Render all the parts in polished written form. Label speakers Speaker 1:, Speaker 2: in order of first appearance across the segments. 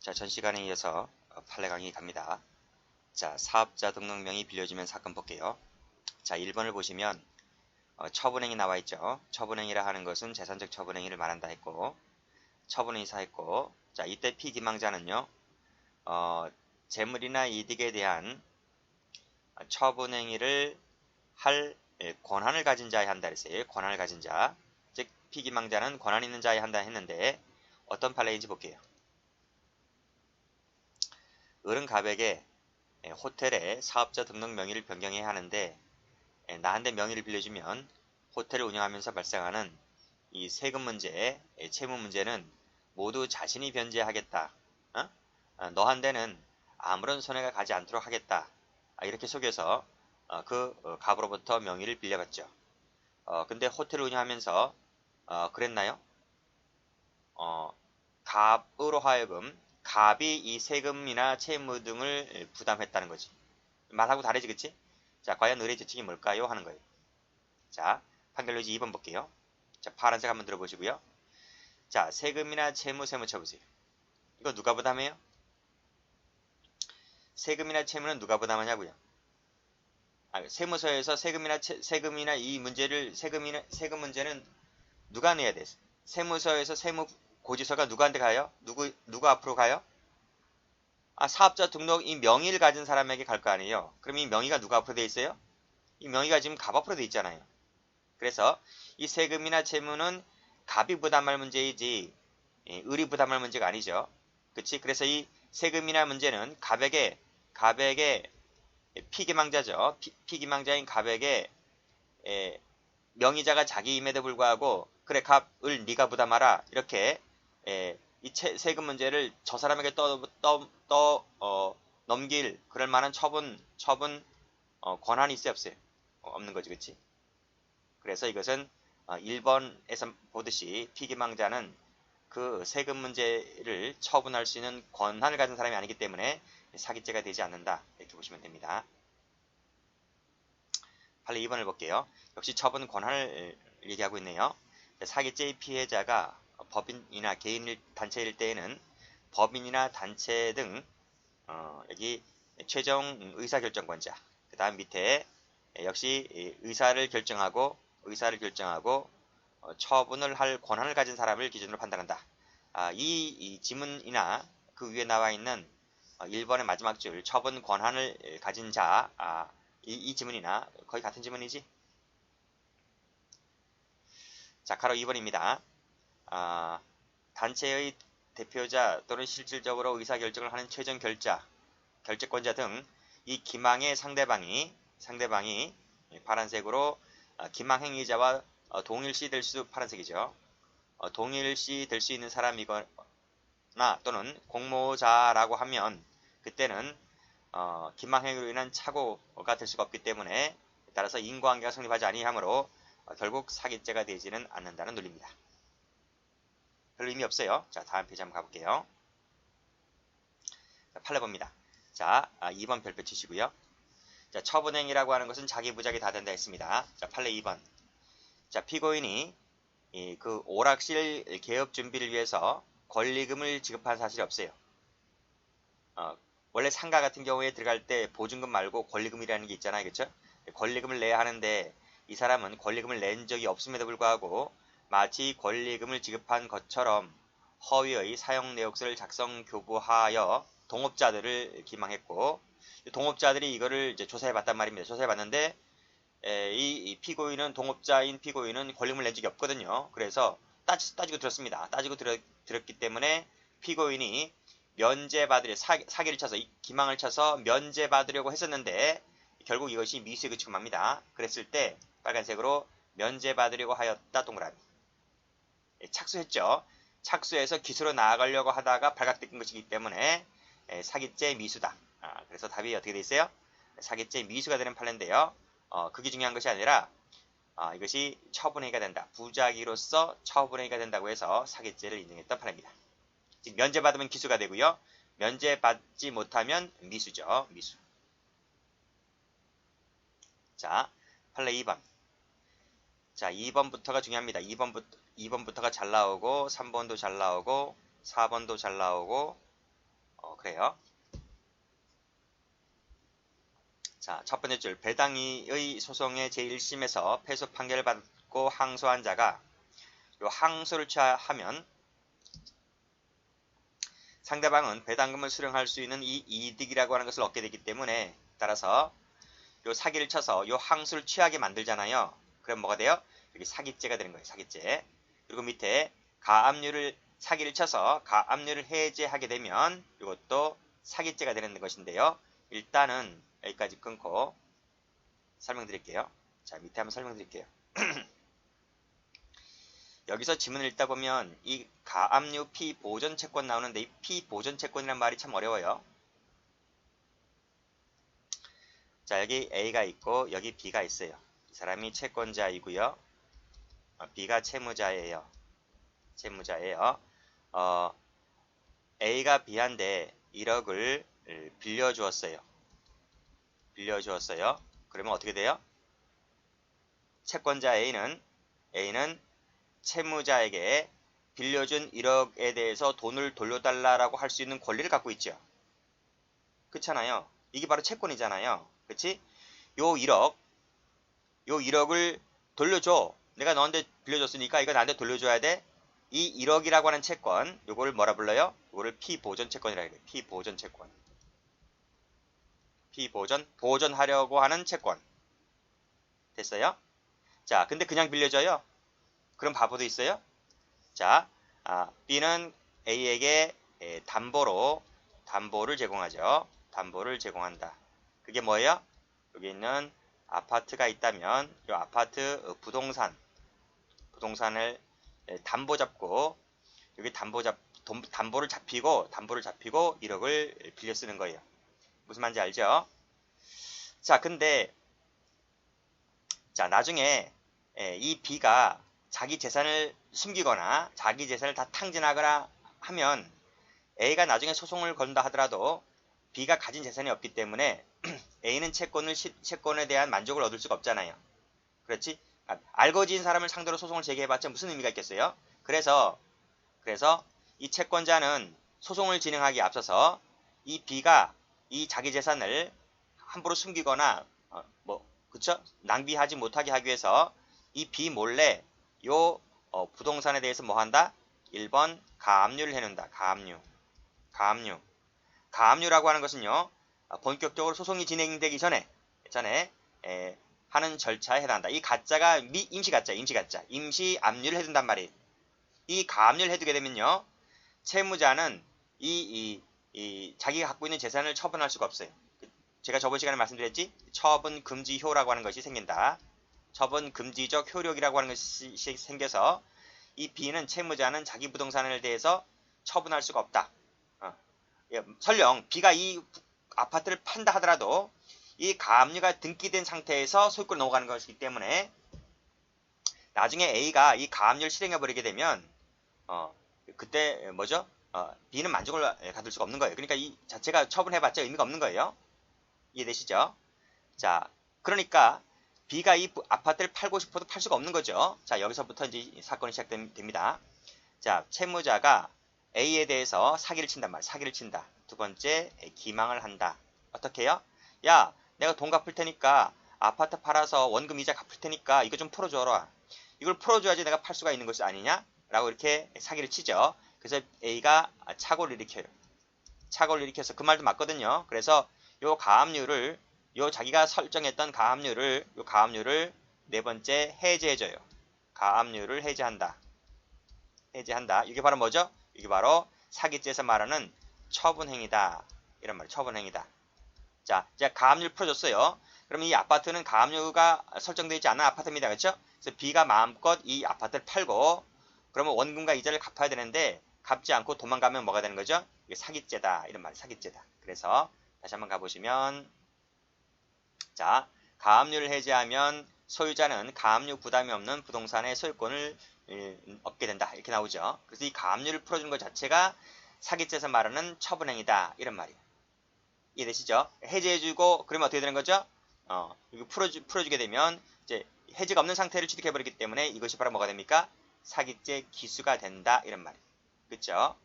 Speaker 1: 자, 전 시간에 이어서 판례 강의 갑니다. 자, 사업자 등록명의 빌려주면 사건 볼게요. 자, 1번을 보시면 처분행위 나와 있죠. 처분행위라 하는 것은 재산적 처분행위를 말한다 했고, 처분의사 했고, 자, 이때 피기망자는요, 재물이나 이득에 대한 처분행위를 할 권한을 가진 자에 한다 했어요. 권한을 가진 자. 즉, 피기망자는 권한 있는 자에 한다 했는데, 어떤 판례인지 볼게요. 을은 갑에게 호텔의 사업자 등록 명의를 변경해야 하는데 나한테 명의를 빌려주면 호텔을 운영하면서 발생하는 이 세금 문제, 채무 문제는 모두 자신이 변제하겠다. 너한테는 아무런 손해가 가지 않도록 하겠다. 이렇게 속여서 그 갑으로부터 명의를 빌려갔죠. 근데 호텔을 운영하면서 그랬나요? 갑으로 하여금 갑이 이 세금이나 채무 등을 부담했다는 거지. 말하고 다르지, 그치? 자, 과연 을의 죄책이 뭘까요? 하는 거예요. 자, 판결로지 2번 볼게요. 자, 파란색 한번 들어보시고요. 자, 세금이나 채무 쳐보세요. 이거 누가 부담해요? 세금이나 채무는 누가 부담하냐고요? 세무서에서 세금이나 이 문제를 세금 문제는 누가 내야 돼? 세무서에서 세무 고지서가 누구한테 가요? 누구 앞으로 가요? 사업자 등록 이 명의를 가진 사람에게 갈 거 아니에요. 그럼 이 명의가 누가 앞으로 돼 있어요? 이 명의가 지금 갑 앞으로 돼 있잖아요. 그래서 이 세금이나 채무는 갑이 부담할 문제이지 을이 부담할 문제가 아니죠. 그치? 그래서 이 세금이나 문제는 갑에게 피기망자죠. 피기망자인 갑에게 명의자가 자기임에도 불구하고 그래 갑을 네가 부담하라 이렇게 이 세금 문제를 저 사람에게 넘길 그럴 만한 처분 권한이 있어요 없어요? 없는 거지, 그치? 그래서 이것은 1번에서 보듯이 피기망자는 그 세금 문제를 처분할 수 있는 권한을 가진 사람이 아니기 때문에 사기죄가 되지 않는다 이렇게 보시면 됩니다. 판례 2번을 볼게요. 역시 처분 권한을 얘기하고 있네요. 사기죄의 피해자가 법인이나 개인 단체일 때에는 법인이나 단체 등 여기 최종 의사결정권자 그 다음 밑에 역시 의사를 결정하고 처분을 할 권한을 가진 사람을 기준으로 판단한다. 이 지문이나 그 위에 나와 있는 1번의 마지막 줄 처분 권한을 가진 자 이 지문이나 거의 같은 지문이지. 자, 가로 2번입니다. 단체의 대표자 또는 실질적으로 의사결정을 하는 최종 결재권자 등 이 기망의 상대방이 파란색으로 기망행위자와 동일시 될 수 파란색이죠. 동일시 될 수 있는 사람이거나 또는 공모자라고 하면 그때는 기망행위로 인한 착오가 될 수가 없기 때문에 따라서 인과관계가 성립하지 아니하므로 결국 사기죄가 되지는 않는다는 논리입니다. 별로 의미 없어요. 자, 다음 페이지 한번 가볼게요. 자, 판례 봅니다. 자, 2번 별표 치시고요. 자, 처분행위라고 하는 것은 자기 부작이 다 된다 했습니다. 자, 판례 2번. 자, 피고인이 그 오락실 개업 준비를 위해서 권리금을 지급한 사실이 없어요. 원래 상가 같은 경우에 들어갈 때 보증금 말고 권리금이라는 게 있잖아요. 그렇죠? 권리금을 내야 하는데 이 사람은 권리금을 낸 적이 없음에도 불구하고 마치 권리금을 지급한 것처럼 허위의 사용 내역서를 작성 교부하여 동업자들을 기망했고 동업자들이 이거를 이제 조사해 봤단 말입니다. 조사해 봤는데 이 피고인은 동업자인 피고인은 권리금을 낸 적이 없거든요. 그래서 따지고 들었습니다. 따지고 들었기 때문에 피고인이 면제받으려 사기를 쳐서 기망을 쳐서 면제받으려고 했었는데 결국 이것이 미수에 그치고 맙니다. 그랬을 때 빨간색으로 면제받으려고 하였다 동그라미. 착수했죠. 착수해서 기소로 나아가려고 하다가 발각된 것이기 때문에 사기죄 미수다. 그래서 답이 어떻게 돼 있어요? 사기죄 미수가 되는 판례인데요. 그게 중요한 것이 아니라 이것이 처분행위가 된다. 부작위로서 처분행위가 된다고 해서 사기죄를 인정했던 판례입니다. 즉 면제받으면 기수가 되고요. 면제받지 못하면 미수죠. 미수. 자, 판례 2번. 자, 2번부터가 중요합니다. 2번부터가 잘 나오고 3번도 잘 나오고 4번도 잘 나오고 그래요. 자, 첫 번째 줄. 배당이의 소송의 제1심에서 패소 판결을 받고 항소한 자가 요 항소를 취하하면 상대방은 배당금을 수령할 수 있는 이 이득이라고 하는 것을 얻게 되기 때문에, 따라서 요 사기를 쳐서 요 항소를 취하게 만들잖아요. 그럼 뭐가 돼요? 여기 사기죄가 되는 거예요. 사기죄. 그리고 밑에 가압류를 사기를 쳐서 가압류를 해제하게 되면 이것도 사기죄가 되는 것인데요. 일단은 여기까지 끊고 설명드릴게요. 자, 밑에 한번 설명드릴게요. 여기서 지문을 읽다 보면 이 가압류 피보전 채권 나오는데, 이 피보전 채권이란 말이 참 어려워요. 자, 여기 A가 있고 여기 B가 있어요. 이 사람이 채권자이고요. B가 채무자예요. 채무자예요. A가 B한테 1억을 빌려주었어요. 빌려주었어요. 그러면 어떻게 돼요? 채권자 A는 채무자에게 빌려준 1억에 대해서 돈을 돌려달라고 할 수 있는 권리를 갖고 있죠. 그렇잖아요. 이게 바로 채권이잖아요. 그치? 요 1억을 돌려줘. 내가 너한테 빌려줬으니까 이거 나한테 돌려줘야 돼. 이 1억이라고 하는 채권, 요거를 뭐라 불러요? 요거를 피보전 채권이라 해요. 피보전 채권. 보전하려고 하는 채권. 됐어요? 자, 근데 그냥 빌려줘요? 그럼 바보도 있어요? 자, B는 A에게 담보를 제공하죠. 담보를 제공한다. 그게 뭐예요? 여기 있는 아파트가 있다면 이 아파트 부동산을 담보 잡고, 여기 담보를 잡히고 1억을 빌려 쓰는 거예요. 무슨 말인지 알죠? 자, 근데 나중에 이 B가 자기 재산을 숨기거나 자기 재산을 다 탕진하거나 하면 A가 나중에 소송을 건다 하더라도 B가 가진 재산이 없기 때문에 A는 채권에 대한 만족을 얻을 수가 없잖아요. 그렇지? 알고 지은 사람을 상대로 소송을 제기해봤자 무슨 의미가 있겠어요? 그래서 이 채권자는 소송을 진행하기에 앞서서 이 B가 이 자기 재산을 함부로 숨기거나 그쵸? 낭비하지 못하게 하기 위해서 이 B 몰래 요 부동산에 대해서 뭐 한다? 1번 가압류를 해놓는다. 가압류라고 하는 것은요, 본격적으로 소송이 진행되기 전에 하는 절차에 해당한다. 이 가짜가 임시 압류를 해둔단 말이에요. 이 가압류를 해두게 되면요, 채무자는 자기가 갖고 있는 재산을 처분할 수가 없어요. 제가 저번 시간에 말씀드렸지? 처분 금지효라고 하는 것이 생긴다. 처분 금지적 효력이라고 하는 것이 생겨서 이 B는 채무자는 자기 부동산에 대해서 처분할 수가 없다. 설령 B가 이 아파트를 판다 하더라도 이 가압류가 등기된 상태에서 소유권을 넘어가는 것이기 때문에 나중에 A가 이 가압류를 실행해버리게 되면 그때 뭐죠? B는 만족을 가질 수가 없는 거예요. 그러니까 이 자체가 처분해봤자 의미가 없는 거예요. 이해되시죠? 자, 그러니까 B가 이 아파트를 팔고 싶어도 팔 수가 없는 거죠. 자, 여기서부터 이제 사건이 시작됩니다. 자, 채무자가 A에 대해서 사기를 친단 말이야. 사기를 친다. 두 번째, 기망을 한다. 어떻게 해요? 야, 내가 돈 갚을 테니까 아파트 팔아서 원금 이자 갚을 테니까 이거 좀 풀어줘라. 이걸 풀어줘야지 내가 팔 수가 있는 것이 아니냐? 라고 이렇게 사기를 치죠. 그래서 A가 착오를 일으켜요. 착오를 일으켜서 그 말도 맞거든요. 그래서 요 가압류를 자기가 설정했던 가압류를 네 번째 해제해줘요. 가압류를 해제한다. 이게 바로 뭐죠? 이게 바로 사기죄에서 말하는 처분행위다. 이런 말이에요. 처분행위다. 자, 이제 가압류를 풀어줬어요. 그럼 이 아파트는 가압류가 설정되어 있지 않은 아파트입니다. 그렇죠? 그래서 B가 마음껏 이 아파트를 팔고, 그러면 원금과 이자를 갚아야 되는데 갚지 않고 도망가면 뭐가 되는 거죠? 이게 사기죄다. 이런 말이 사기죄다. 그래서 다시 한번 가보시면, 자, 가압류를 해제하면 소유자는 가압류 부담이 없는 부동산의 소유권을 얻게 된다. 이렇게 나오죠. 그래서 이 가압류를 풀어주는 것 자체가 사기죄에서 말하는 처분행위다. 이런 말이에요. 이해되시죠? 해제해주고 그러면 어떻게 되는 거죠? 이거 풀어주게 되면 이제 해지가 없는 상태를 취득해버리기 때문에 이것이 바로 뭐가 됩니까? 사기죄 기수가 된다. 이런 말이에요. 그렇죠?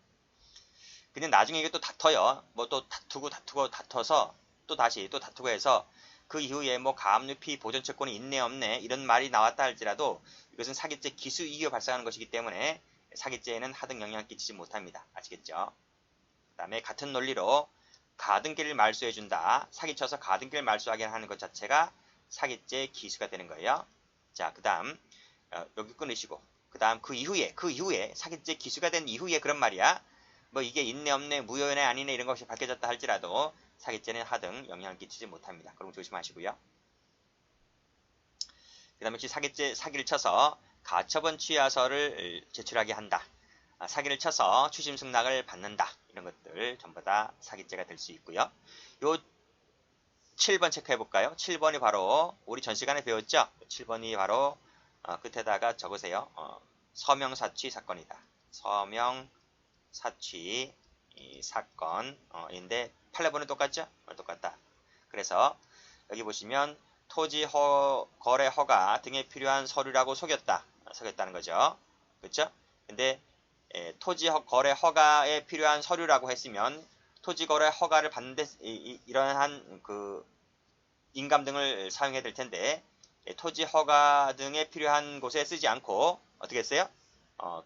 Speaker 1: 근데 나중에 이게 또 다퉈요. 뭐 또 다퉈서 또 다시 또 다투고 해서 그 이후에 뭐 가압류피 보존채권이 있네 없네 이런 말이 나왔다 할지라도 이것은 사기죄 기수 이겨 발생하는 것이기 때문에 사기죄에는 하등 영향을 끼치지 못합니다. 아시겠죠? 그 다음에 같은 논리로 가등기를 말소해준다. 사기쳐서 가등기를 말소하게 하는 것 자체가 사기죄 기수가 되는 거예요. 자, 그 다음 여기 끊으시고 그 다음 그 이후에 사기죄 기수가 된 이후에 그런 말이야. 뭐 이게 있네 없네 무효네 아니네 이런 것이 밝혀졌다 할지라도 사기죄는 하등 영향을 끼치지 못합니다. 그럼 조심하시고요. 그 다음에 사기를 쳐서 가처분 취하서를 제출하게 한다. 사기를 쳐서 추심 승낙을 받는다. 이런 것들 전부 다 사기죄가 될 수 있고요. 요 7번 체크해 볼까요? 7번이 바로 우리 전 시간에 배웠죠? 7번이 바로 끝에다가 적으세요. 서명사취 사건이다. 서명사취 사건인데 판례본은 똑같죠? 똑같다. 그래서 여기 보시면 토지 거래 허가 등에 필요한 서류라고 속였다는 거죠. 그렇죠? 근데 토지 거래 허가에 필요한 서류라고 했으면 토지 거래 허가를 받는데 이러한 그 인감 등을 사용해야 될 텐데 토지 허가 등에 필요한 곳에 쓰지 않고 어떻게 했어요?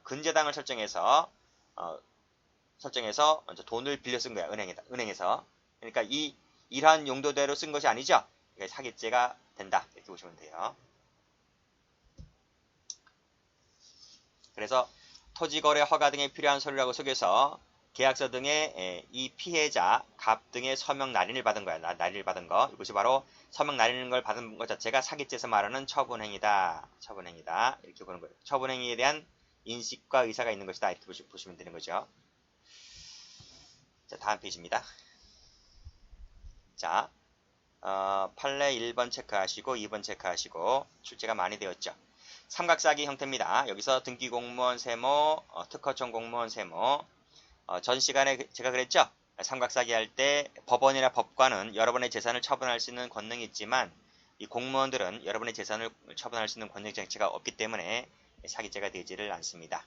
Speaker 1: 근저당을 설정해서 돈을 빌려 쓴 거야. 은행에서. 그러니까 이러한 용도대로 쓴 것이 아니죠. 사기죄가 된다. 이렇게 보시면 돼요. 그래서 토지거래 허가 등에 필요한 서류라고 속여서 계약서 등에 이 피해자 갑 등의 서명 날인을 받은 거야. 날인을 받은 거. 이것이 바로 서명 날리는 걸 받은 것 자체가 사기죄에서 말하는 처분행위다. 처분행위다. 이렇게 보는 거예요. 처분행위에 대한 인식과 의사가 있는 것이다. 이렇게 보시면 되는 거죠. 자, 다음 페이지입니다. 자, 판례 1번 체크하시고 2번 체크하시고 출제가 많이 되었죠. 삼각사기 형태입니다. 여기서 등기공무원 세모, 특허청 공무원 세모. 전 시간에 제가 그랬죠. 삼각사기 할 때 법원이나 법관은 여러분의 재산을 처분할 수 있는 권능이 있지만 이 공무원들은 여러분의 재산을 처분할 수 있는 권능 자체가 없기 때문에 사기죄가 되지를 않습니다.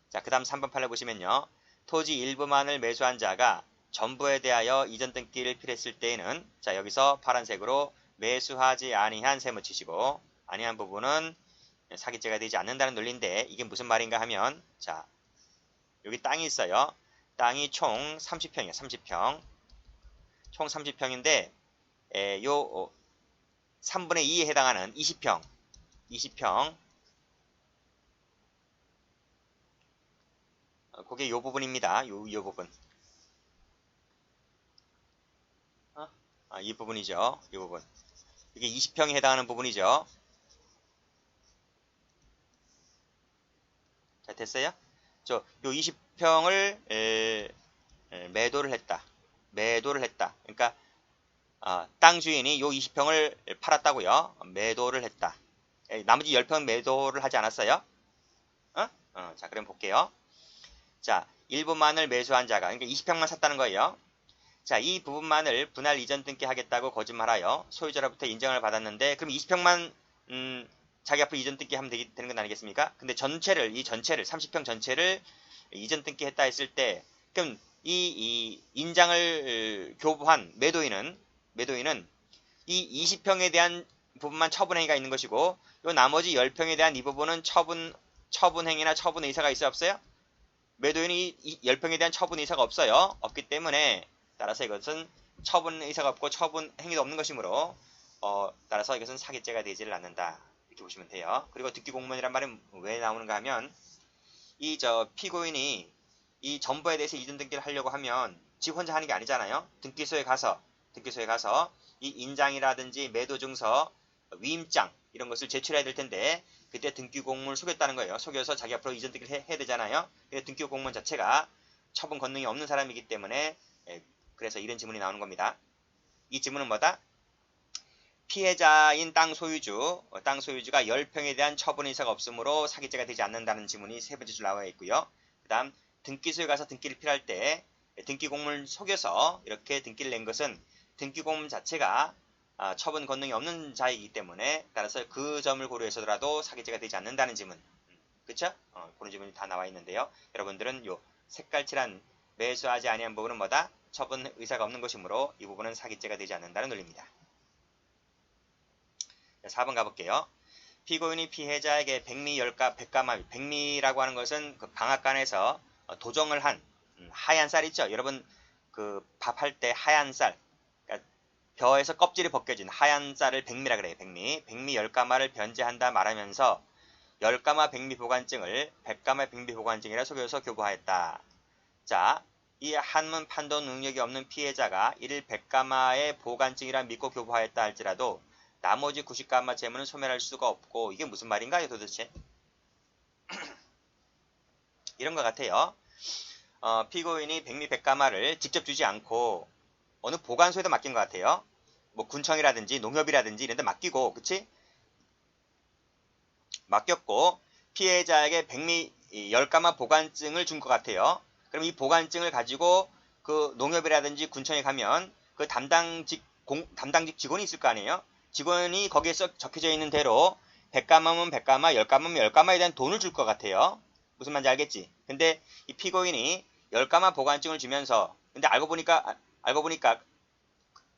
Speaker 1: 자, 그 다음 3번 판례 보시면요. 토지 일부만을 매수한 자가 전부에 대하여 이전 등기를 필요했을 때에는 자, 여기서 파란색으로 매수하지 아니한 세무 치시고 아니한 부분은 사기죄가 되지 않는다는 논리인데 이게 무슨 말인가 하면 자, 여기 땅이 있어요. 땅이 총 30평이에요. 30평. 총 30평인데 요 3분의 2에 해당하는 20평. 20평. 그게 요 부분입니다. 요 부분. 이 부분이죠. 이 부분. 이게 20평에 해당하는 부분이죠. 자, 됐어요? 요 20평을 매도를 했다. 매도를 했다. 그러니까 땅 주인이 요 20평을 팔았다고요. 매도를 했다. 나머지 10평 매도를 하지 않았어요? 자, 그럼 볼게요. 자, 일부만을 매수한 자가 그러니까 20평만 샀다는 거예요. 자, 이 부분만을 분할 이전 등기 하겠다고 거짓말하여 소유자로부터 인정을 받았는데 그럼 20평만 자기 앞으로 이전 등기 하면 되는 건 아니겠습니까? 근데 이 전체를 30평 전체를 이전 등기 했다 했을 때 그럼 이 인장을 교부한 매도인은 이 20평에 대한 부분만 처분행위가 있는 것이고 요 나머지 10평에 대한 이 부분은 처분행위나 처분의사가 있어요 없어요? 매도인이 10평에 대한 처분의사가 없어요. 없기 때문에 따라서 이것은 처분의사가 없고 처분행위도 없는 것이므로 따라서 이것은 사기죄가 되지를 않는다. 이렇게 보시면 돼요. 그리고 등기공무원이란 말은 왜 나오는가 하면 피고인이 이 전부에 대해서 이전 등기를 하려고 하면 지 혼자 하는 게 아니잖아요. 등기소에 가서 이 인장이라든지 매도증서, 위임장 이런 것을 제출해야 될 텐데 그때 등기공무원을 속였다는 거예요. 속여서 자기 앞으로 이전 등기를 해야 되잖아요. 근데 등기공무원 자체가 처분 권능이 없는 사람이기 때문에 그래서 이런 지문이 나오는 겁니다. 이 지문은 뭐다? 피해자인 땅 소유주가 10평에 대한 처분 의사가 없으므로 사기죄가 되지 않는다는 지문이 세 번째 줄 나와 있고요. 그 다음 등기소에 가서 등기를 필요할 때 등기공무원을 속여서 이렇게 등기를 낸 것은 등기공무원 자체가 처분 권능이 없는 자이기 때문에 따라서 그 점을 고려해서라도 사기죄가 되지 않는다는 지문. 그쵸? 그런 지문이 다 나와 있는데요. 여러분들은 요 색깔칠한 매수하지 아니한 부분은 뭐다? 처분 의사가 없는 것이므로 이 부분은 사기죄가 되지 않는다는 논리입니다. 4번 가볼게요. 피고인이 피해자에게 백미, 열가, 백가마, 백미라고 하는 것은 그 방앗간에서 도정을 한 하얀 쌀 있죠? 여러분 그 밥할 때 하얀 쌀, 그러니까 벼에서 껍질이 벗겨진 하얀 쌀을 백미라 그래요. 백미, 백미 열가마를 변제한다 말하면서 열가마 백미 보관증을 백가마 백미 보관증이라 속여서 교부하였다. 자, 이 한문 판도 능력이 없는 피해자가 이를 백가마의 보관증이라 믿고 교부하였다 할지라도 나머지 90가마 재물은 소멸할 수가 없고, 이게 무슨 말인가요 도대체? 이런 것 같아요. 피고인이 백미 백가마를 직접 주지 않고 어느 보관소에다 맡긴 것 같아요. 뭐 군청이라든지 농협이라든지 이런 데 맡기고, 그치? 맡겼고 피해자에게 백미 10가마 보관증을 준 것 같아요. 그럼 이 보관증을 가지고 그 농협이라든지 군청에 가면 그 담당직 직원이 있을 거 아니에요. 직원이 거기에 적혀져 있는 대로 100가마면 100가마, 10가마면 10가마에 대한 돈을 줄 것 같아요. 무슨 말인지 알겠지? 근데 이 피고인이 10가마 보관증을 주면서, 근데 알고 보니까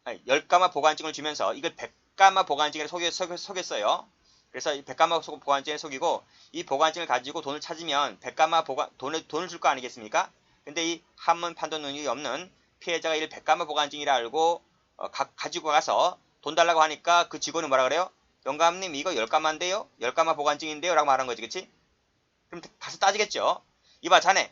Speaker 1: 10가마 보관증을 주면서 이걸 100가마 보관증에 속였어요. 그래서 이 100가마 보관증에 속이고 이 보관증을 가지고 돈을 찾으면 100가마 돈을 줄 거 아니겠습니까? 근데 이 한문 판돈 능력이 없는 피해자가 이를 100가마 보관증이라 알고 가지고 가서 돈 달라고 하니까 그 직원이 뭐라 그래요? 영감님 이거 10가마인데요? 10가마 보관증인데요? 라고 말한 거지, 그치? 그럼 가서 따지겠죠? 이봐 자네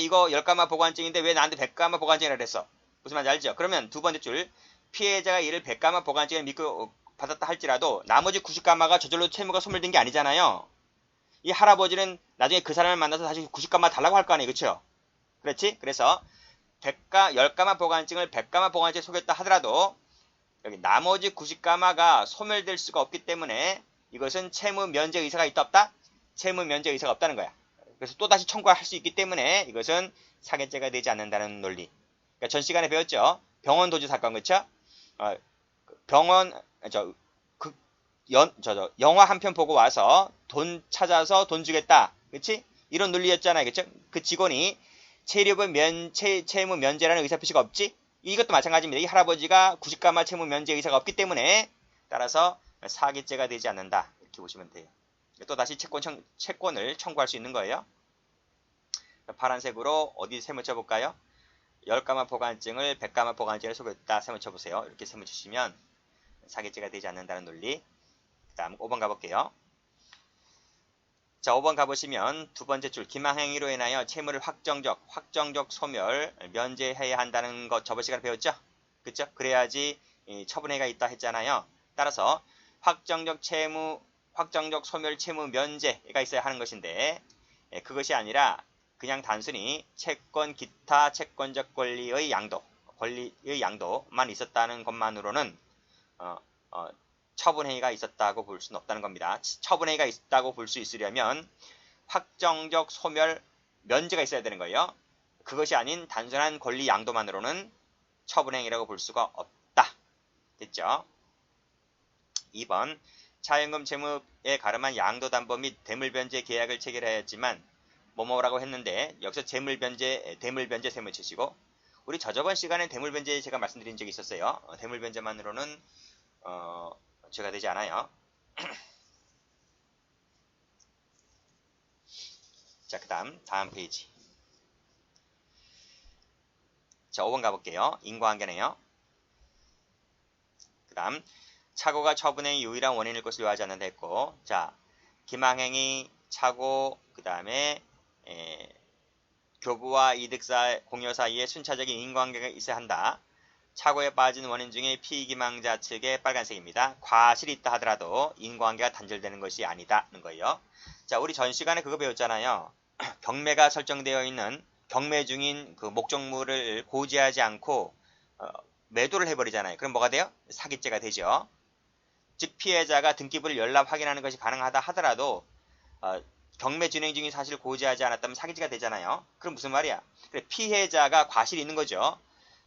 Speaker 1: 이거 10가마 보관증인데 왜 나한테 100가마 보관증이라 그랬어? 무슨 말인지 알죠? 그러면 두 번째 줄, 피해자가 이를 100가마 보관증을 믿고 받았다 할지라도 나머지 90가마가 저절로 채무가 소멸된 게 아니잖아요. 이 할아버지는 나중에 그 사람을 만나서 다시 90가마 달라고 할 거 아니에요, 그쵸? 그렇지? 그래서 10가마 보관증을 100가마 보관증에 속였다 하더라도 여기 나머지 90가마가 소멸될 수가 없기 때문에 이것은 채무 면제 의사가 있다 없다? 채무 면제 의사가 없다는 거야. 그래서 또다시 청구할 수 있기 때문에 이것은 사기죄가 되지 않는다는 논리. 그러니까 전 시간에 배웠죠. 병원 도주 사건, 그쵸? 병원 영화 한 편 보고 와서 돈 찾아서 돈 주겠다, 그치? 이런 논리였잖아요, 그쵸? 그 직원이 채무 면제라는 의사표시가 없지? 이것도 마찬가지입니다. 이 할아버지가 90가마 채무 면제 의사가 없기 때문에 따라서 사기죄가 되지 않는다, 이렇게 보시면 돼요. 또다시 채권을 청구할 수 있는 거예요. 파란색으로 어디 세모 쳐볼까요? 10가마 보관증을 100가마 보관증에 속였다 세모 쳐보세요. 이렇게 세모 치시면 사기죄가 되지 않는다는 논리. 그 다음 5번 가볼게요. 자, 5번 가보시면 두 번째 줄, 기망행위로 인하여 채무를 확정적 소멸, 면제해야 한다는 것 저번 시간에 배웠죠? 그쵸? 그래야지 처분행위가 있다 했잖아요. 따라서 확정적 소멸 채무 면제가 있어야 하는 것인데, 그것이 아니라 그냥 단순히 채권 기타 채권적 권리의 양도만 있었다는 것만으로는 처분행위가 있었다고 볼 수는 없다는 겁니다. 처분행위가 있다고 볼 수 있으려면 확정적 소멸 면제가 있어야 되는 거예요. 그것이 아닌 단순한 권리 양도만으로는 처분행위라고 볼 수가 없다. 됐죠? 2번, 차연금 채무에 가름한 양도담보 및 대물변제 계약을 체결하였지만 뭐뭐라고 했는데 여기서 대물변제 세무 치시고, 우리 저번 시간에 대물변제 제가 말씀드린 적이 있었어요. 대물변제만으로는 죄가 되지 않아요. 자, 그 다음 페이지. 자, 5번 가볼게요. 인과관계네요. 그 다음, 착오가 처분의 유일한 원인일 것을 요하지 않는다 했고, 자, 기망행위, 착오, 그 다음에 교부와 이득사 공여 사이에 순차적인 인과관계가 있어야 한다. 착오에 빠진 원인 중에 피기망자 측의 빨간색입니다. 과실이 있다 하더라도 인과관계가 단절되는 것이 아니다는 거예요. 자, 우리 전 시간에 그거 배웠잖아요. 경매가 설정되어 있는 경매 중인 그 목적물을 고지하지 않고 매도를 해버리잖아요. 그럼 뭐가 돼요? 사기죄가 되죠. 즉 피해자가 등기부를 열람 확인하는 것이 가능하다 하더라도 경매 진행 중인 사실을 고지하지 않았다면 사기죄가 되잖아요. 그럼 무슨 말이야? 그래, 피해자가 과실이 있는 거죠.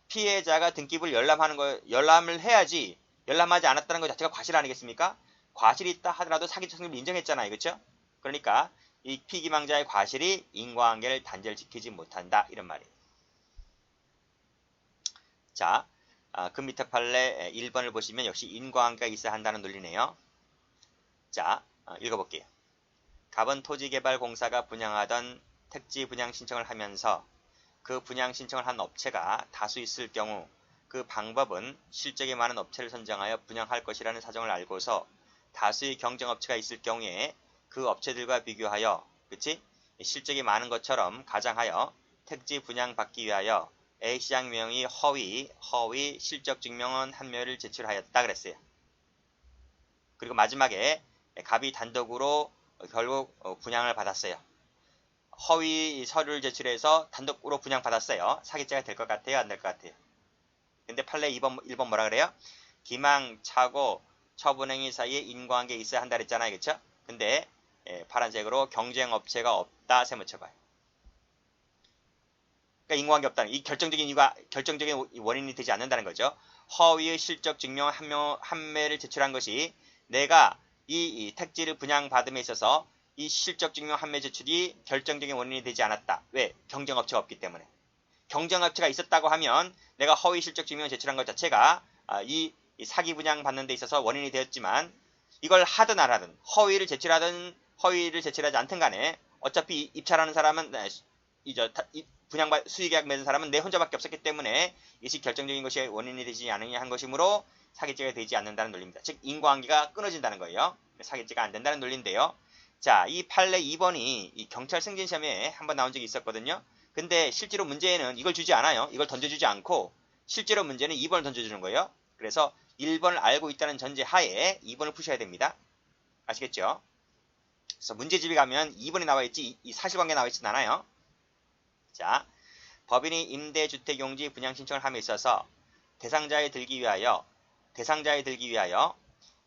Speaker 1: 피해자가 등기부를 열람을 해야지, 열람하지 않았다는 것 자체가 과실 아니겠습니까? 과실이 있다 하더라도 사기죄 성립을 인정했잖아요. 그렇죠? 그러니까 이 피기망자의 과실이 인과관계를 단절시키지 못한다, 이런 말이에요. 자, 그 밑에 판례 1번을 보시면 역시 인과관계가 있어야 한다는 논리네요. 자, 읽어볼게요. 갑은 토지개발공사가 분양하던 택지 분양 신청을 하면서 그 분양 신청을 한 업체가 다수 있을 경우 그 방법은 실적이 많은 업체를 선정하여 분양할 것이라는 사정을 알고서 다수의 경쟁업체가 있을 경우에 그 업체들과 비교하여 그치? 실적이 많은 것처럼 가정하여 택지 분양받기 위하여 A시장 명의 허위 실적 증명원 한 묘를 제출하였다 그랬어요. 그리고 마지막에 갑이 단독으로 결국 분양을 받았어요. 허위 서류를 제출해서 단독으로 분양받았어요. 사기죄가 될 것 같아요? 안 될 것 같아요? 근데 판례 1번 뭐라 그래요? 기망, 착오, 처분행위 사이에 인과관계 있어야 한다 그랬잖아요. 그쵸? 근데 파란색으로 경쟁업체가 없다 세무쳐봐요. 그러니까 인과관계 없다는 이 결정적인 원인이 되지 않는다는 거죠. 허위의 실적 증명 한매를 제출한 것이 내가 이 택지를 분양받음에 있어서 이 실적 증명 한매 제출이 결정적인 원인이 되지 않았다. 왜? 경쟁업체가 없기 때문에. 경쟁업체가 있었다고 하면 내가 허위 실적 증명을 제출한 것 자체가 이 사기 분양 받는 데 있어서 원인이 되었지만 이걸 하든 안 하든 허위를 제출하지 않든 간에 어차피 입찰하는 사람은 수의계약 맺은 사람은 내 혼자밖에 없었기 때문에 이것이 결정적인 것이 원인이 되지 않느냐 한 것이므로 사기죄가 되지 않는다는 논리입니다. 즉 인과관계가 끊어진다는 거예요. 사기죄가 안 된다는 논리인데요. 자, 이 판례 2번이 이 경찰 승진 시험에 한번 나온 적이 있었거든요. 근데 실제로 문제에는 이걸 주지 않아요. 이걸 던져주지 않고 실제로 문제는 2번을 던져주는 거예요. 그래서 1번을 알고 있다는 전제 하에 2번을 푸셔야 됩니다. 아시겠죠? 그래서 문제집에 가면 2번이 나와있지 이 사실관계 나와있진 않아요. 자, 법인이 임대주택 용지 분양 신청을 함에 있어서 대상자에 들기 위하여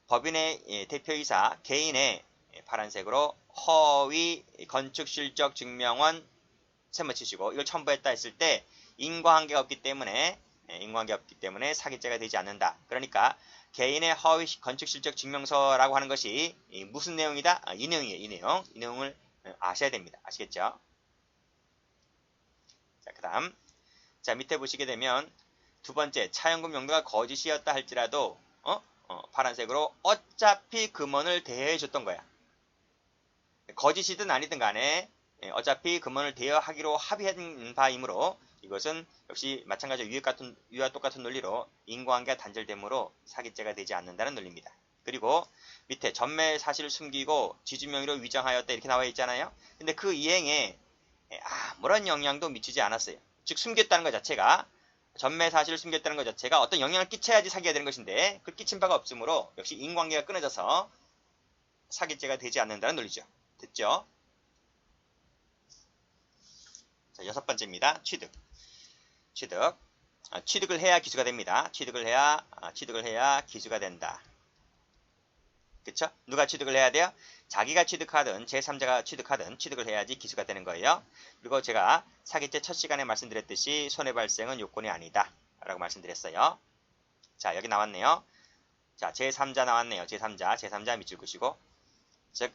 Speaker 1: 법인의 대표이사 개인의 파란색으로 허위 건축실적 증명원 세모 치시고 이걸 첨부했다 했을 때 인과관계가 없기 때문에 사기죄가 되지 않는다. 그러니까 개인의 허위 건축실적 증명서라고 하는 것이 무슨 내용이다? 이 내용이에요. 이 내용을 아셔야 됩니다. 아시겠죠? 자, 그 다음 자 밑에 보시게 되면 두 번째 차용금 용도가 거짓이었다 할지라도 파란색으로 어차피 금원을 대여해 줬던 거야. 거짓이든 아니든 간에 어차피 금원을 대여하기로 합의한 바이므로 이것은 역시 마찬가지로 위와 똑같은 논리로 인과관계가 단절되므로 사기죄가 되지 않는다는 논리입니다. 그리고 밑에 전매 사실을 숨기고 지주명의로 위장하였다 이렇게 나와 있잖아요. 근데 그 이행에 아무런 영향도 미치지 않았어요. 즉 숨겼다는 것 자체가 전매 사실을 숨겼다는 것 자체가 어떤 영향을 끼쳐야지 사기가 되는 것인데 그 끼친 바가 없으므로 역시 인과관계가 끊어져서 사기죄가 되지 않는다는 논리죠. 됐죠? 자, 6번째입니다. 취득을 해야 기수가 됩니다. 취득을 해야 기수가 된다. 그쵸? 누가 취득을 해야 돼요? 자기가 취득하든 제3자가 취득하든 취득을 해야지 기수가 되는 거예요. 그리고 제가 사기죄 첫 시간에 말씀드렸듯이 손해발생은 요건이 아니다 라고 말씀드렸어요. 자, 여기 나왔네요. 자, 제3자 나왔네요. 제3자 밑줄 그시고 즉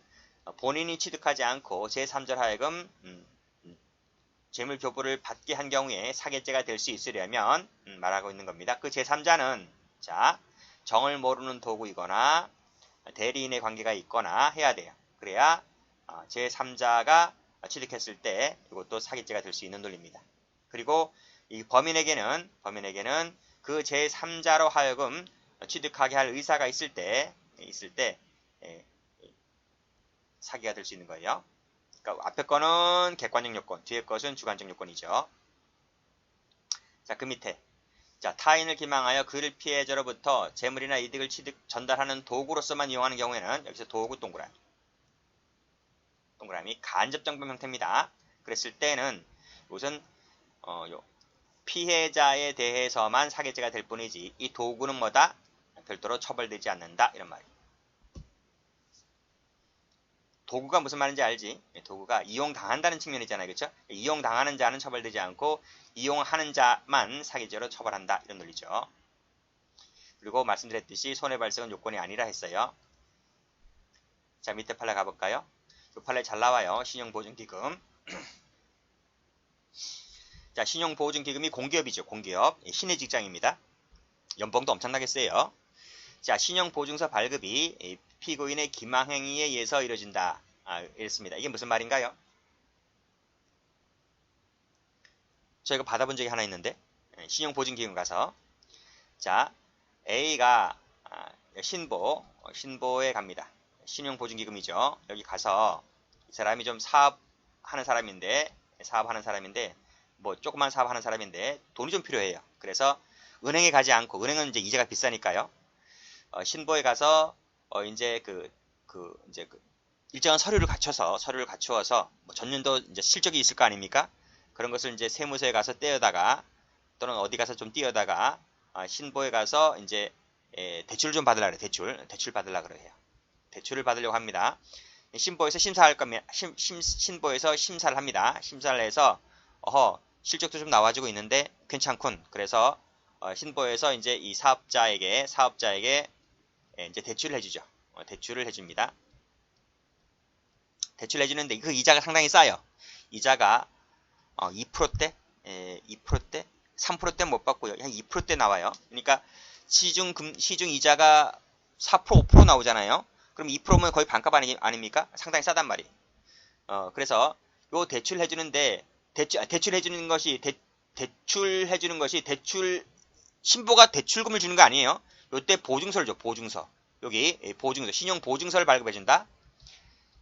Speaker 1: 본인이 취득하지 않고 제3자로 하여금 재물교부를 받게 한 경우에 사기죄가 될 수 있으려면 말하고 있는 겁니다. 그 제3자는 자 정을 모르는 도구이거나 대리인의 관계가 있거나 해야 돼요. 그래야 제3자가 취득했을 때 이것도 사기죄가 될 수 있는 논리입니다. 그리고 이 범인에게는 그 제3자로 하여금 취득하게 할 의사가 있을 때 사기가 될 수 있는 거예요. 그러니까 앞에 거는 객관적 요건, 뒤에 것은 주관적 요건이죠. 자, 그 밑에 자, 타인을 기망하여 그를 피해자로부터 재물이나 이득을 전달하는 도구로서만 이용하는 경우에는 여기서 도구 동그라미 간접정범 형태입니다. 그랬을 때는 이것은 피해자에 대해서만 사기죄가 될 뿐이지 이 도구는 뭐다? 별도로 처벌되지 않는다 이런 말이에요. 도구가 무슨 말인지 알지? 도구가 이용당한다는 측면이잖아요. 그렇죠? 이용당하는 자는 처벌되지 않고 이용하는 자만 사기죄로 처벌한다. 이런 논리죠. 그리고 말씀드렸듯이 손해발생은 요건이 아니라 했어요. 자, 밑에 판례 가볼까요? 이 판례 잘 나와요. 신용보증기금. 자, 신용보증기금이 공기업이죠. 공기업. 신의 직장입니다. 연봉도 엄청나게 세요. 자, 신용보증서 발급이 피고인의 기망행위에 의해서 이루어진다. 이랬습니다. 이게 무슨 말인가요? 저 이거 받아본 적이 하나 있는데, 신용보증기금 가서, 자, A가 신보에 갑니다. 신용보증기금이죠. 여기 가서 이 사람이 좀 사업하는 사람인데 뭐 조그만 사업하는 사람인데 돈이 좀 필요해요. 그래서 은행에 가지 않고, 은행은 이제 이자가 비싸니까요. 신보에 가서 이제 이제 일정한 서류를 갖추어서 뭐 전년도 이제 실적이 있을 거 아닙니까? 그런 것을 이제 세무서에 가서 떼어다가 또는 어디 가서 좀 띄어다가 신보에 가서 이제 대출을 좀 받으려 그래요. 대출 받으려 그래요. 대출을 받으려고 합니다. 신보에서 심사할 겁니다. 신보에서 심사를 합니다. 심사를 해서 실적도 좀 나와주고 있는데 괜찮군. 그래서 신보에서 이제 이 사업자에게 이제 대출을 해주죠. 대출을 해줍니다. 대출을 해주는데 그 이자가 상당히 싸요. 이자가 2%대, 2%대, 3%대 못 받고요. 한 2%대 나와요. 그러니까 시중 이자가 4%, 5% 나오잖아요. 그럼 2%면 거의 반값 아닙니까? 상당히 싸단 말이에요. 그래서 요 대출 해주는데 대출 해주는 것이 신보가 대출금을 주는 거 아니에요. 요때 보증서를 줘. 보증서. 여기 보증서, 신용 보증서를 발급해준다.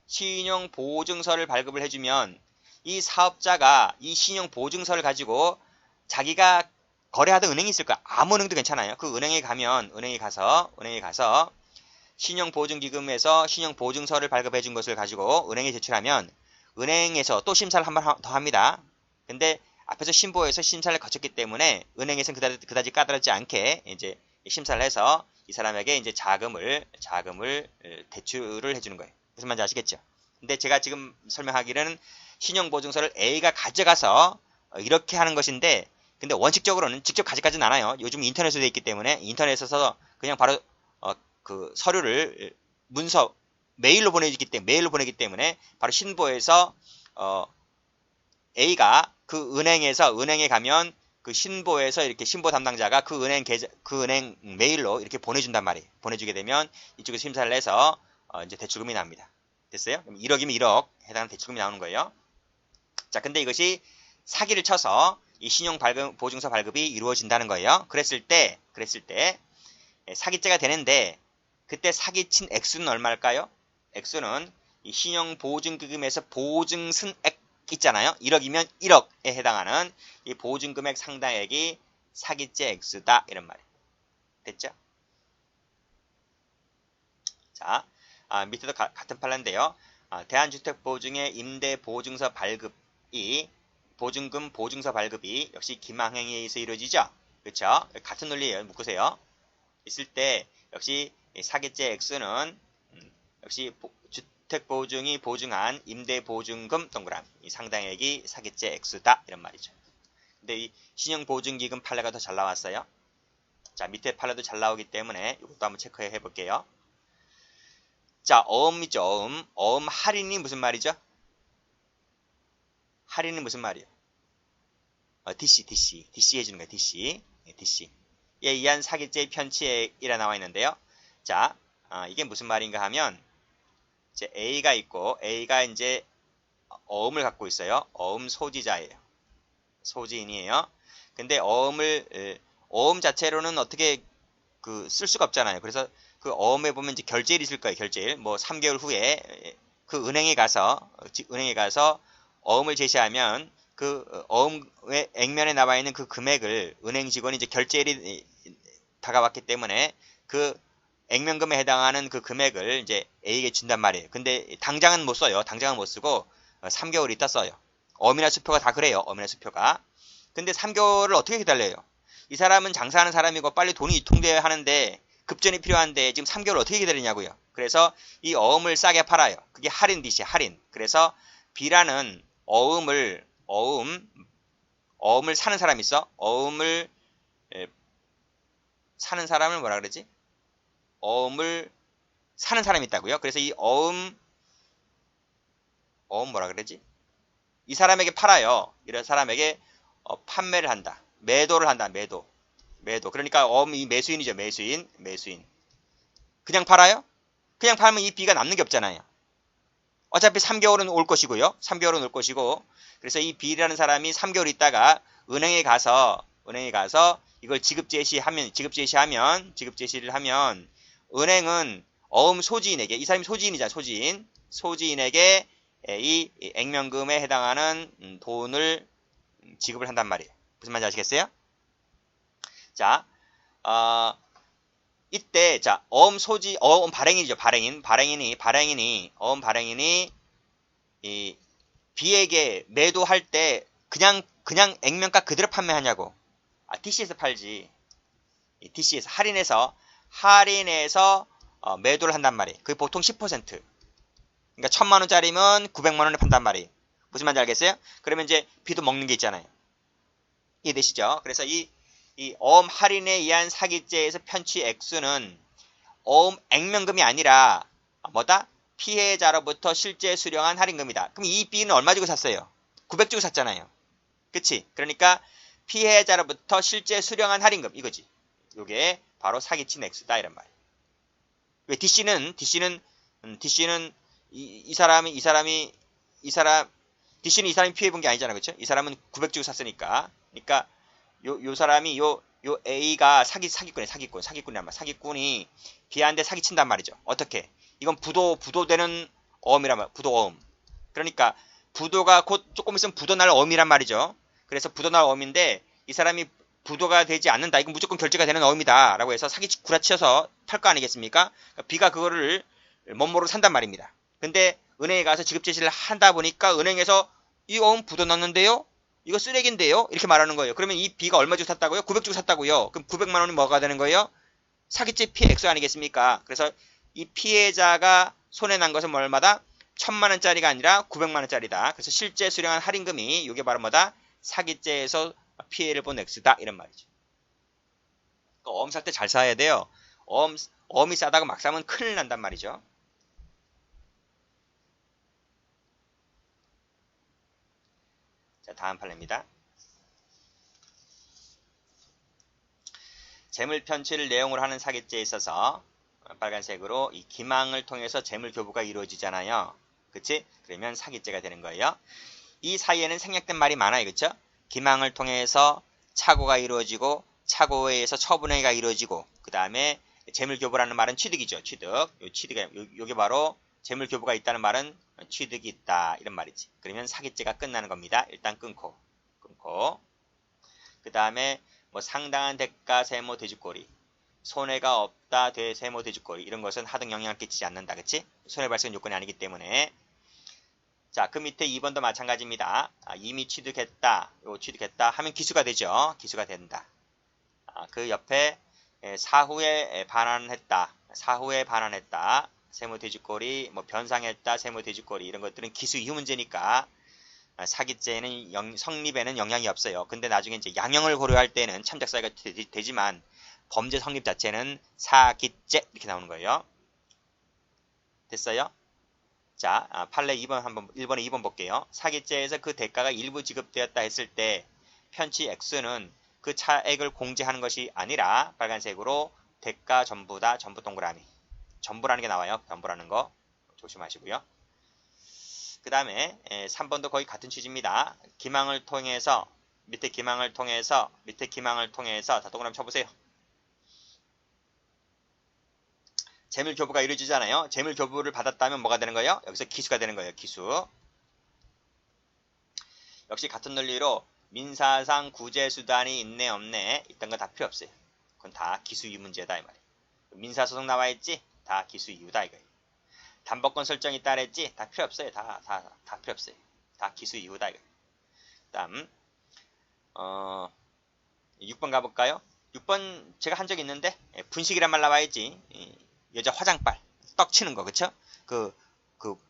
Speaker 1: 신용 보증서를 발급을 해주면 이 사업자가 이 신용 보증서를 가지고 자기가 거래하던 은행이 있을 거야. 아무 은행도 괜찮아요. 그 은행에 가서 신용보증기금에서 신용보증서를 발급해 준 것을 가지고 은행에 제출하면 은행에서 또 심사를 한 번 더 합니다. 근데 앞에서 신보에서 심사를 거쳤기 때문에 은행에서는 그다지 까다롭지 않게 이제 심사를 해서 이 사람에게 이제 자금을 대출을 해주는 거예요. 무슨 말인지 아시겠죠? 근데 제가 지금 설명하기는 신용보증서를 A가 가져가서 이렇게 하는 것인데, 근데 원칙적으로는 직접 가져가진 않아요. 요즘 인터넷으로 되어 있기 때문에 인터넷에서 그냥 바로 그 서류를 메일로 보내기 때문에 바로 신보에서 A가 그 은행에 가면 그 신보에서 이렇게 신보 담당자가 그 은행 메일로 이렇게 보내준단 말이에요. 보내주게 되면 이쪽에서 심사를 해서 이제 대출금이 납니다. 됐어요? 그럼 1억이면 1억 해당하는 대출금이 나오는 거예요. 자, 근데 이것이 사기를 쳐서 이 보증서 발급이 이루어진다는 거예요. 그랬을 때 사기죄가 되는데, 그때 사기친 액수는 얼마일까요? 액수는 이 신용보증기금에서 보증승액 있잖아요. 1억이면 1억에 해당하는 이 보증금액 상당액이 사기죄 액수다, 이런 말이에요. 됐죠? 자, 밑에도 같은 판례인데요. 대한주택보증의 임대보증서 발급이 보증금 보증서 발급이 역시 기망행위에 의해서 이루어지죠. 그렇죠? 같은 논리예요. 묶으세요. 있을 때 역시 사기죄 액수는 역시 주택보증이 보증한 임대보증금 동그라미 이 상당액이 사기죄 액수다, 이런 말이죠. 근데 이 신용보증기금 판례가 더 잘 나왔어요. 자, 밑에 판례도 잘 나오기 때문에 이것도 한번 체크해 볼게요. 자, 어음이죠. 어음 할인이 무슨 말이죠? 할인은 무슨 말이에요? DC 해주는 거예요. DC. 에 의한 사기죄 편취액이라 나와 있는데요. 자, 이게 무슨 말인가 하면, 이제 A가 있고, A가 이제 어음을 갖고 있어요. 어음 소지자예요. 소지인이에요. 근데 어음 자체로는 어떻게 쓸 수가 없잖아요. 그래서 그 어음에 보면 이제 결제일이 있을 거예요. 결제일. 뭐 3개월 후에 그 은행에 가서 어음을 제시하면 그 어음의 액면에 나와 있는 그 금액을 은행 직원이 이제 결제일이 다가왔기 때문에 그 액면금에 해당하는 그 금액을 이제 A에게 준단 말이에요. 근데 당장은 못 써요. 당장은 못 쓰고 3개월 있다 써요. 어음이나 수표가 다 그래요. 어음이나 수표가. 근데 3개월을 어떻게 기다려요? 이 사람은 장사하는 사람이고 빨리 돈이 유통돼야 하는데 급전이 필요한데 지금 3개월 어떻게 기다리냐고요. 그래서 이 어음을 싸게 팔아요. 그게 할인 DC, 할인. 그래서 B라는 어음을 사는 사람이 있어. 어음을 사는 사람을 뭐라 그러지? 어음을 사는 사람이 있다고요. 그래서 이 어음 뭐라 그러지? 이 사람에게 팔아요. 이런 사람에게 판매를 한다. 매도를 한다. 매도. 그러니까 이 매수인이죠. 매수인. 그냥 팔아요? 그냥 팔면 이 B가 남는 게 없잖아요. 어차피 3개월은 올 것이고요. 3개월은 올 것이고. 그래서 이 B라는 사람이 3개월 있다가 은행에 가서 이걸 지급 제시를 하면 은행은 소지인에게, 이 사람이 소지인이잖아. 소지인에게 이 액면금에 해당하는 돈을 지급을 한단 말이에요. 무슨 말인지 아시겠어요? 자, 이때 자 발행인이죠. 발행인이 이 B에게 매도할 때 그냥 액면가 그대로 판매하냐고. DC에서 팔지. DC에서 할인해서 매도를 한단 말이에요. 그게 보통 10%. 그러니까 1,000만원짜리면 900만원에 판단 말이에요. 무슨 말인지 알겠어요? 그러면 이제 B도 먹는 게 있잖아요. 이해되시죠? 그래서 이 할인에 의한 사기죄에서 편취 액수는 액면금이 아니라 뭐다? 피해자로부터 실제 수령한 할인금이다. 그럼 이 B는 얼마 주고 샀어요? 900 주고 샀잖아요. 그치? 그러니까 피해자로부터 실제 수령한 할인금 이거지. 이게 바로 사기친 액수다 이런 말이에요. 왜 DC는 이 사람이 피해 본 게 아니잖아. 그렇죠? 이 사람은 900 주고 샀으니까. 그러니까 요 사람이 요 A가 사기꾼이란 말. 사기꾼이 B한테 사기친단 말이죠. 어떻게? 이건 부도되는 어음이란 말. 부도어음. 그러니까 부도가 곧 조금 있으면 부도날 어음이란 말이죠. 그래서 부도날 어음인데 이 사람이 부도가 되지 않는다. 이건 무조건 결제가 되는 어음이다. 라고 해서 사기 구라치어서 팔 거 아니겠습니까? 그러니까 B가 그거를 멋모르고 산단 말입니다. 근데 은행에 가서 지급 제시를 하다 보니까 은행에서 이 어음 부도 났는데요? 이거 쓰레기인데요? 이렇게 말하는 거예요. 그러면 이 B가 얼마 주고 샀다고요? 900 주고 샀다고요. 그럼 900만 원이 뭐가 되는 거예요? 사기죄 피해 액수 아니겠습니까? 그래서 이 피해자가 손해난 것은 얼마다? 1,000만 원짜리가 아니라 900만 원짜리다. 그래서 실제 수령한 할인금이 이게 바로 뭐다? 사기죄에서 피해를 본 액수다. 이런 말이죠. 그러니까 어음 살 때 잘 사야 돼요. 어음이 싸다고 막 사면 큰일 난단 말이죠. 자, 다음 판례입니다. 재물 편취를 내용으로 하는 사기죄에 있어서 빨간색으로 이 기망을 통해서 재물 교부가 이루어지잖아요. 그치? 그러면 사기죄가 되는 거예요. 이 사이에는 생략된 말이 많아요. 그쵸? 기망을 통해서 착오가 이루어지고 착오에 의해서 처분행위가 이루어지고 그 다음에 재물교부라는 말은 취득이죠. 요게 바로 재물교부가 있다는 말은 취득이 있다 이런 말이지. 그러면 사기죄가 끝나는 겁니다. 일단 끊고 그 다음에 뭐 상당한 대가 세모 돼지꼬리 손해가 없다 돼 세모 돼지꼬리 이런 것은 하등 영향을 끼치지 않는다. 그치? 손해 발생 요건이 아니기 때문에 자, 그 밑에 2번도 마찬가지입니다. 이미 취득했다 하면 기수가 되죠. 기수가 된다. 그 옆에 사후에 반환했다. 세무돼지꼬리, 뭐 변상했다. 세무돼지꼬리 이런 것들은 기수 이후 문제니까 사기죄는 성립에는 영향이 없어요. 근데 나중에 이제 양형을 고려할 때는 참작사유가 되지만 범죄 성립 자체는 사기죄 이렇게 나오는 거예요. 됐어요? 자, 판례 1번에 2번 볼게요. 사기죄에서 그 대가가 일부 지급되었다 했을 때 편취 액수는 그 차액을 공제하는 것이 아니라 빨간색으로 대가 전부다. 전부 동그라미. 전부라는 게 나와요. 전부라는 거 조심하시고요. 그 다음에 3번도 거의 같은 취지입니다. 기망을 통해서 밑에 기망을 통해서 다 동그라미 쳐보세요. 재물교부가 이루어지잖아요. 재물교부를 받았다면 뭐가 되는 거예요? 여기서 기수가 되는 거예요. 기수. 역시 같은 논리로 민사상 구제수단이 있네 없네 이딴 거 다 필요 없어요. 그건 다 기수 이유 문제다 이 말이에요. 민사소송 나와있지? 다 기수 이유다 이거예요. 담보권 설정이 따랬지? 다 필요 없어요. 다 필요 없어요. 다 기수 이유다 이거예요. 그 다음 6번 가볼까요? 6번 제가 한 적 있는데 분식이란 말 나와있지? 여자 화장빨 떡 치는 거 그쵸? 그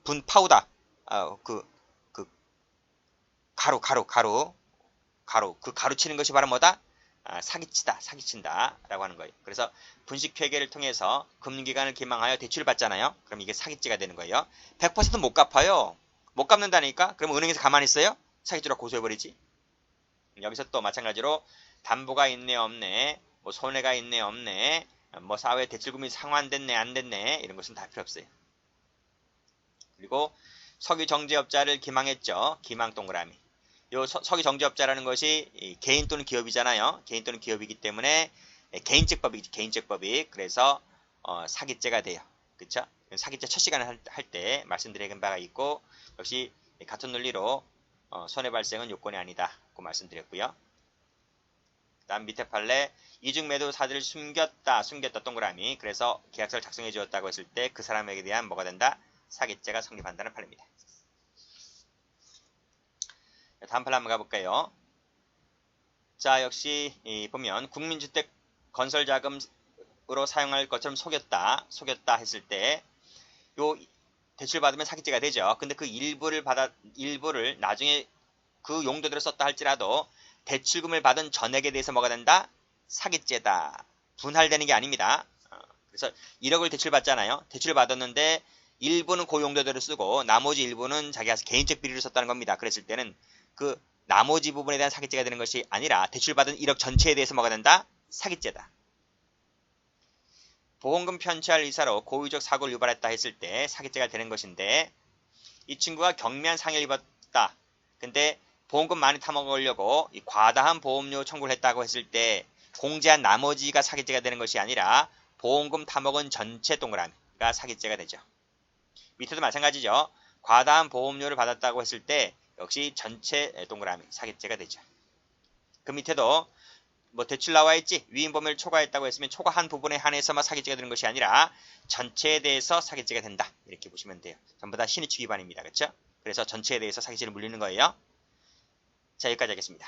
Speaker 1: 분 파우더 가루 그 가루 치는 것이 바로 뭐다? 사기친다 라고 하는 거예요. 그래서 분식회계를 통해서 금융기관을 기망하여 대출을 받잖아요. 그럼 이게 사기죄가 되는 거예요. 100% 못 갚아요. 못 갚는다니까? 그럼 은행에서 가만히 있어요? 사기죄로 고소해버리지. 여기서 또 마찬가지로 담보가 있네 없네, 뭐 손해가 있네 없네, 뭐 사회 대출금이 상환됐네 안 됐네 이런 것은 다 필요 없어요. 그리고 석유정제업자를 기망했죠. 기망 동그라미. 요 석유정제업자라는 것이 개인 또는 기업이잖아요. 개인 또는 기업이기 때문에 개인적 법이지, 개인적 법이. 그래서 사기죄가 돼요. 그쵸? 사기죄 첫 시간에 할 때 말씀드린 바가 있고, 역시 같은 논리로 손해 발생은 요건이 아니다 고 말씀드렸고요. 그 다음 밑에 판례, 이중매도사들을 숨겼다 동그라미. 그래서 계약서를 작성해 주었다고 했을 때 그 사람에게 대한 뭐가 된다? 사기죄가 성립한다는 판례입니다. 다음 판례 한번 가볼까요? 자, 역시 보면 국민주택 건설자금으로 사용할 것처럼 속였다 했을 때 요 대출 받으면 사기죄가 되죠. 근데 그 일부를 나중에 그 용도대로 썼다 할지라도 대출금을 받은 전액에 대해서 뭐가 된다? 사기죄다. 분할되는 게 아닙니다. 그래서 1억을 대출받잖아요. 대출을 받았는데 일부는 그 용도대로 쓰고 나머지 일부는 자기가 개인적 비리로 썼다는 겁니다. 그랬을 때는 그 나머지 부분에 대한 사기죄가 되는 것이 아니라 대출받은 1억 전체에 대해서 뭐가 된다? 사기죄다. 보험금 편취할 의사로 고의적 사고를 유발했다 했을 때 사기죄가 되는 것인데, 이 친구가 경미한 상해를 입었다. 근데 보험금 많이 타먹으려고 과다한 보험료 청구를 했다고 했을 때 공제한 나머지가 사기죄가 되는 것이 아니라 보험금 타먹은 전체 동그라미가 사기죄가 되죠. 밑에도 마찬가지죠. 과다한 보험료를 받았다고 했을 때 역시 전체 동그라미 사기죄가 되죠. 그 밑에도 뭐 대출 나와 있지, 위임 범위를 초과했다고 했으면 초과한 부분에 한해서만 사기죄가 되는 것이 아니라 전체에 대해서 사기죄가 된다. 이렇게 보시면 돼요. 전부 다 신의축 위반입니다. 그렇죠? 그래서 전체에 대해서 사기죄를 물리는 거예요. 자, 여기까지 하겠습니다.